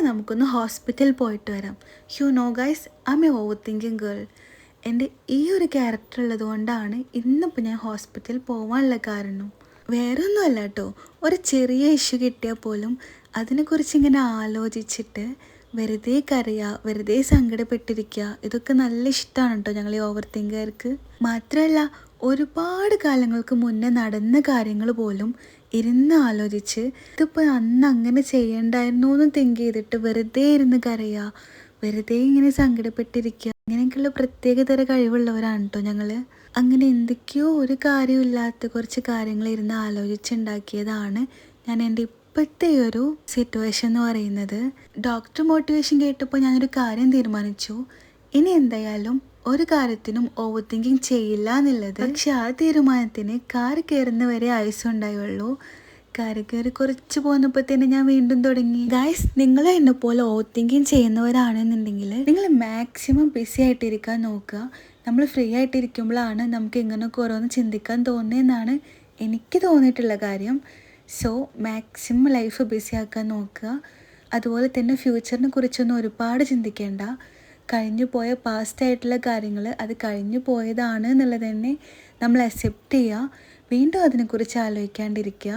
നമുക്കൊന്ന് ഹോസ്പിറ്റലിൽ പോയിട്ട് വരാം. You know guys, I M A over thinking girl. എൻ്റെ ഈ ഒരു ക്യാരക്ടർ ഉള്ളത് കൊണ്ടാണ് ഇന്നിപ്പോൾ ഞാൻ ഹോസ്പിറ്റലിൽ പോകാനുള്ള കാരണം. വേറെ ഒന്നുമല്ല കേട്ടോ, ഒരു ചെറിയ ഇഷ്യൂ കിട്ടിയാൽ പോലും അതിനെക്കുറിച്ച് ഇങ്ങനെ ആലോചിച്ചിട്ട് വെറുതെ കരയുക, വെറുതെ സങ്കടപ്പെട്ടിരിക്കുക, ഇതൊക്കെ നല്ല ഇഷ്ടമാണ് കേട്ടോ ഞങ്ങൾ ഈ ഓവർ തിങ്കർക്ക്. മാത്രമല്ല ഒരുപാട് കാലങ്ങൾക്ക് മുന്നേ നടന്ന കാര്യങ്ങൾ പോലും ഇരുന്ന് ആലോചിച്ച് ഇതിപ്പോൾ അന്ന് അങ്ങനെ ചെയ്യണ്ടായിരുന്നു എന്ന് തിങ്ക് ചെയ്തിട്ട് വെറുതെ ഇരുന്ന് കരയുക, വെറുതെ ഇങ്ങനെ സങ്കടപ്പെട്ടിരിക്കുക, ഇങ്ങനെയൊക്കെയുള്ള പ്രത്യേകതര കഴിവുള്ളവരാണ് കേട്ടോ ഞങ്ങൾ. അങ്ങനെ എന്തൊക്കെയോ ഒരു കാര്യമില്ലാത്ത കുറച്ച് കാര്യങ്ങൾ ഇരുന്ന് ആലോചിച്ചുണ്ടാക്കിയതാണ് ഞാൻ എൻ്റെ ഇപ്പോഴത്തെ ഒരു സിറ്റുവേഷൻ എന്ന് പറയുന്നത്. ഡോക്ടർ മോട്ടിവേഷൻ കേട്ടപ്പോൾ ഞാനൊരു കാര്യം തീരുമാനിച്ചു, ഇനി എന്തായാലും ഒരു കാര്യത്തിനും ഓവർ തിങ്കിങ് ചെയ്യില്ല എന്നുള്ളത്. പക്ഷെ ആ തീരുമാനത്തിന് കാറ് കയറുന്നവരെ ആയുസ്സുണ്ടായുള്ളൂ. കാറ് കയറി കുറച്ച് പോന്നപ്പോൾ തന്നെ ഞാൻ വീണ്ടും തുടങ്ങി. ഗൈസ്, നിങ്ങൾ എന്നെ പോലെ ഓവർ തിങ്കിങ് ചെയ്യുന്നവരാണെന്നുണ്ടെങ്കിൽ നിങ്ങൾ മാക്സിമം ബിസി ആയിട്ടിരിക്കാൻ നോക്കുക. നമ്മൾ ഫ്രീ ആയിട്ടിരിക്കുമ്പോഴാണ് നമുക്ക് ഇങ്ങനെയൊക്കെ ഓരോന്ന് ചിന്തിക്കാൻ തോന്നുന്നതെന്നാണ് എനിക്ക് തോന്നിയിട്ടുള്ള കാര്യം. സോ മാക്സിമം ലൈഫ് ബിസി ആക്കാൻ നോക്കുക. അതുപോലെ തന്നെ ഫ്യൂച്ചറിനെ കുറിച്ചൊന്നും ഒരുപാട് ചിന്തിക്കേണ്ട. കഴിഞ്ഞു പോയ പാസ്റ്റായിട്ടുള്ള കാര്യങ്ങൾ അത് കഴിഞ്ഞു പോയതാണ് എന്നുള്ളത് തന്നെ നമ്മൾ അക്സെപ്റ്റ് ചെയ്യുക. വീണ്ടും അതിനെക്കുറിച്ച് ആലോചിക്കാണ്ടിരിക്കുക.